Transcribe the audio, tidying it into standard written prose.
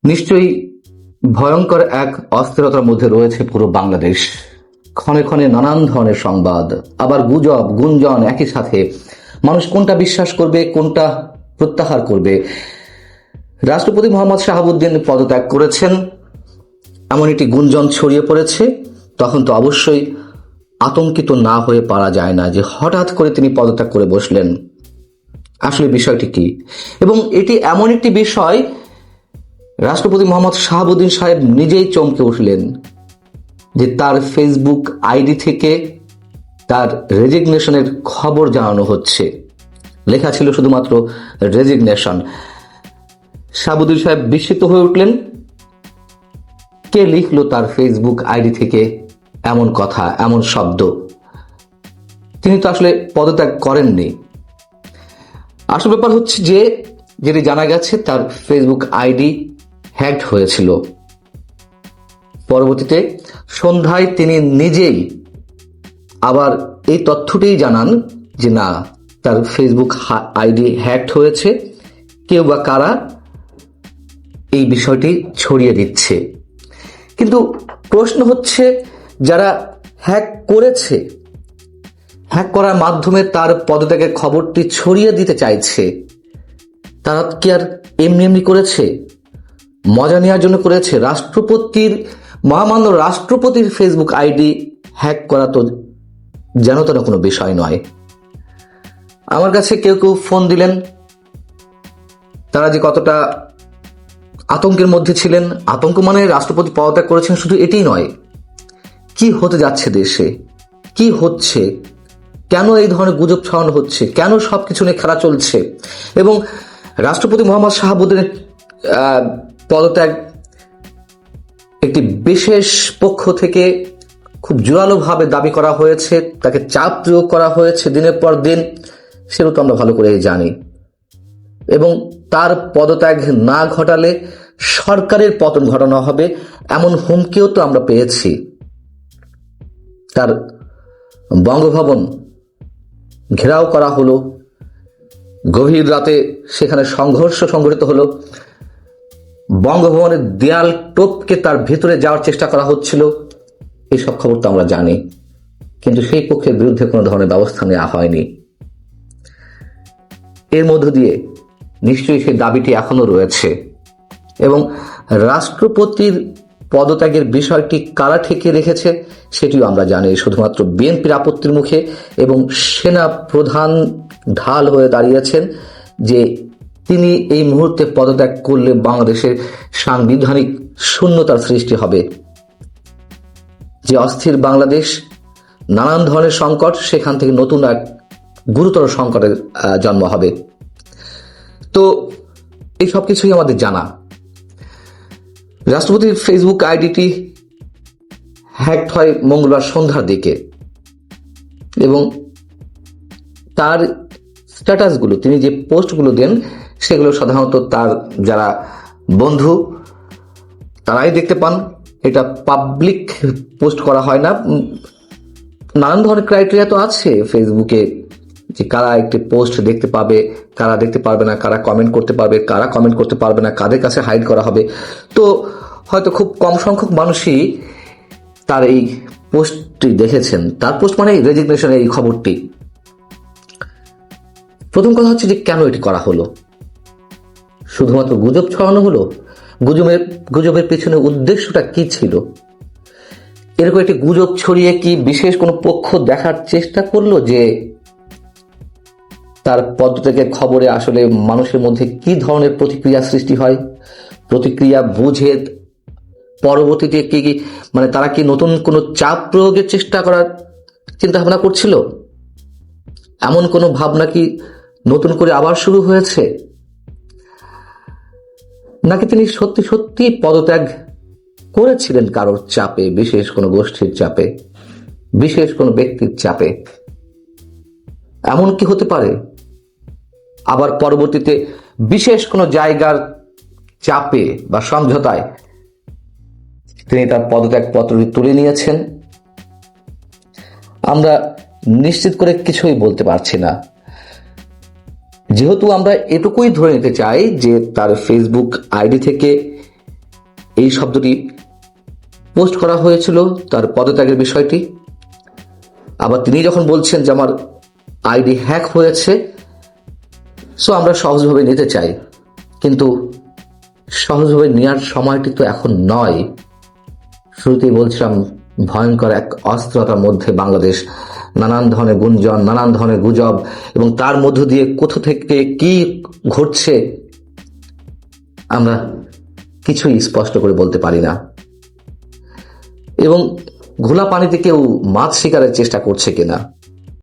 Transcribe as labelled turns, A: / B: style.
A: নিশ্চয়ই ভয়ঙ্কর এক অস্থিরতার মধ্যে রয়েছে পুরো বাংলাদেশ। ক্ষণে ক্ষণে নানান ধরনের সংবাদ, আবার গুজব গুঞ্জন একই সাথে। মানুষ কোনটা বিশ্বাস করবে, কোনটা প্রত্যাহার করবে? রাষ্ট্রপতি মোহাম্মদ শাহাবুদ্দিন পদত্যাগ করেছেন এমন একটি গুঞ্জন ছড়িয়ে পড়েছে। তখন তো অবশ্যই আতঙ্কিত না হয়ে পারা যায় না যে হঠাৎ করে তিনি পদত্যাগ করে বসলেন। আসলে বিষয়টি কি? এবং এটি এমন একটি বিষয়, রাষ্ট্রপতি মোহাম্মদ শাহাবুদ্দিন সাহেব নিজেই চমকে উঠলেন যে তার ফেসবুক আইডি থেকে তার রেজিগনেশনের খবর জানানো হচ্ছে। লেখা ছিল শুধুমাত্র রেজিগনেশন। শাহাবুদ্দিন সাহেব বিস্মিত হয়ে উঠলেন। কে লিখলো তার ফেসবুক আইডি থেকে এমন কথা, এমন শব্দ? তিনি তো আসলে পদত্যাগ করেননি। আসল ব্যাপার হচ্ছে যে যেটি জানা গেছে, তার ফেসবুক আইডি হ্যাকড হয়েছিল। পরবর্তীতে সন্ধ্যায় তিনি নিজেই আবার এই তথ্যটিই জানান যে না, তার ফেসবুক আইডি হ্যাকড হয়েছে, কেউ বা কারা এই বিষয়টি ছড়িয়ে দিচ্ছে। কিন্তু প্রশ্ন হচ্ছে, যারা হ্যাক করেছে, হ্যাক করার মাধ্যমে তার পদত্যাগের খবরটি ছড়িয়ে দিতে চাইছে, তারা কি আর এমনি এমনি করেছে? মজা নেওয়ার জন্য করেছে? মহামান্য রাষ্ট্রপতির ফেসবুক আইডি হ্যাক করা তো যেন তেন কোনো বিষয় নয়। আমার কাছে কেউ কেউ ফোন দিলেন, তারা যে কতটা আতঙ্কের মধ্যে ছিলেন। আতঙ্ক মানে রাষ্ট্রপতি পদত্যাগ করেছেন শুধু এটি নয়, কি হতে যাচ্ছে দেশে, কি হচ্ছে, কেন এই ধরনের গুজব ছড়ানো হচ্ছে, কেন সবকিছু নিয়ে খেলা চলছে। এবং রাষ্ট্রপতি মোহাম্মদ শাহাবুদ্দিনের পদত্যাগ একটি বিশেষ পক্ষ থেকে খুব জোরালোভাবে দাবি করা হয়েছে, তাকে চাপ প্রয়োগ করা হয়েছে দিনের পর দিন, সেটা তো আমরা ভালো করে জানি। এবং তার পদত্যাগ না ঘটালে সরকারের পতন ঘটানো হবে এমন হুমকিও তো আমরা পেয়েছি। তার বঙ্গভবন ঘেরাও করা হলো, গভীর রাতে সেখানে সংঘর্ষ সংঘটিত হলো, বঙ্গভবনের দেয়াল টপকে তার ভেতরে যাওয়ার চেষ্টা করা হচ্ছিল। এইসব খবর তো আমরা জানি, কিন্তু সেই পক্ষের বিরুদ্ধে কোনো ধরনের ব্যবস্থা নেওয়া হয়নি। এর মধ্য দিয়ে নিশ্চয়ই সেই দাবিটি এখনো রয়েছে। এবং রাষ্ট্রপতির পদত্যাগের বিষয়টি কারা ঠেকিয়ে রেখেছে সেটিও আমরা জানি। শুধুমাত্র বিএনপির আপত্তির মুখে এবং সেনা প্রধান ঢাল হয়ে দাঁড়িয়েছেন যে তিনি এই মুহূর্তে পদত্যাগ করলে বাংলাদেশের সাংবিধানিক শূন্যতার সৃষ্টি হবে। যে অস্থির বাংলাদেশ, নানান ধরনের সংকট, সেখান থেকে নতুন এক গুরুতর সংকটের জন্ম হবে। তো এই সব কিছুই আমাদের জানা। রাষ্ট্রপতির ফেসবুক আইডিটি হ্যাকড হয় মঙ্গলবার সন্ধ্যার দিকে, এবং তার স্ট্যাটাসগুলো, তিনি যে পোস্টগুলো দেন, সেগুলো সাধারণত তার যারা বন্ধু তারাই দেখতে পান। এটা পাবলিক পোস্ট করা হয় না। নানান ধরনের ক্রাইটেরিয়া তো আছে ফেসবুকে, যে কারা একটি পোস্ট দেখতে পাবে, কারা দেখতে পারবে না, কারা কমেন্ট করতে পারবে, কারা কমেন্ট করতে পারবে না, কাদের কাছে হাইড করা হবে। তো হয়তো খুব কম সংখ্যক মানুষই তার এই পোস্টটি দেখেছেন। তার পোস্ট মানে রেজিগনেশনের এই খবরটি। প্রথম কথা হচ্ছে যে কেন এটি করা হলো? শুধুমাত্র গুজব ছড়ানো হলো? গুজবের পেছনে উদ্দেশ্যটা কি ছিল? এরকম একটি গুজব ছড়িয়ে কি বিশেষ কোনো পক্ষ দেখার চেষ্টা করলো যে তার পদত্যাগের খবরে আসলে মানুষের মধ্যে কি ধরনের প্রতিক্রিয়া সৃষ্টি হয়? প্রতিক্রিয়া বুঝে পরবর্তীতে কি মানে তারা কি নতুন কোনো চাপ প্রয়োগের চেষ্টা করার চিন্তা ভাবনা করছিল? এমন কোনো ভাবনা কি নতুন করে আবার শুরু হয়েছে? নাকি তিনি সত্যি সত্যি পদত্যাগ করেছিলেন কারোর চাপে, বিশেষ কোনো গোষ্ঠীর চাপে, বিশেষ কোনো ব্যক্তির চাপে? এমন কি হতে পারে? আবার পরবর্তীতে বিশেষ কোনো জায়গার চাপে বা সমঝোতায় তিনি তার পদত্যাগ পত্রটি তুলে নিয়েছেন? আমরা নিশ্চিত করে কিছুই বলতে পারছি না। যেহেতু আমরা এটুকুই ধরে নিতে চাই যে তার ফেসবুক আইডি থেকে এই শব্দটি পোস্ট করা হয়েছিল, তার পদত্যাগের বিষয়টি। আবার তিনি যখন বলছেন যে আমার আইডি হ্যাক হয়েছে, সো আমরা সহজভাবে নিতে চাই, কিন্তু সহজভাবে নেওয়ার সময়টি তো এখন নয়। শুরুতেই বলছিলাম ভয়ঙ্কর এক অস্থিরতার মধ্যে বাংলাদেশ, নানান ধরনের গুঞ্জন, নানান ধরনের গুজব, এবং তার মধ্য দিয়ে কোথা থেকে কি ঘটছে আমরা কিছুই স্পষ্ট করে বলতে পারি না। এবং ঘোলা পানিতে কেউ মাছ শিকারের চেষ্টা করছে কিনা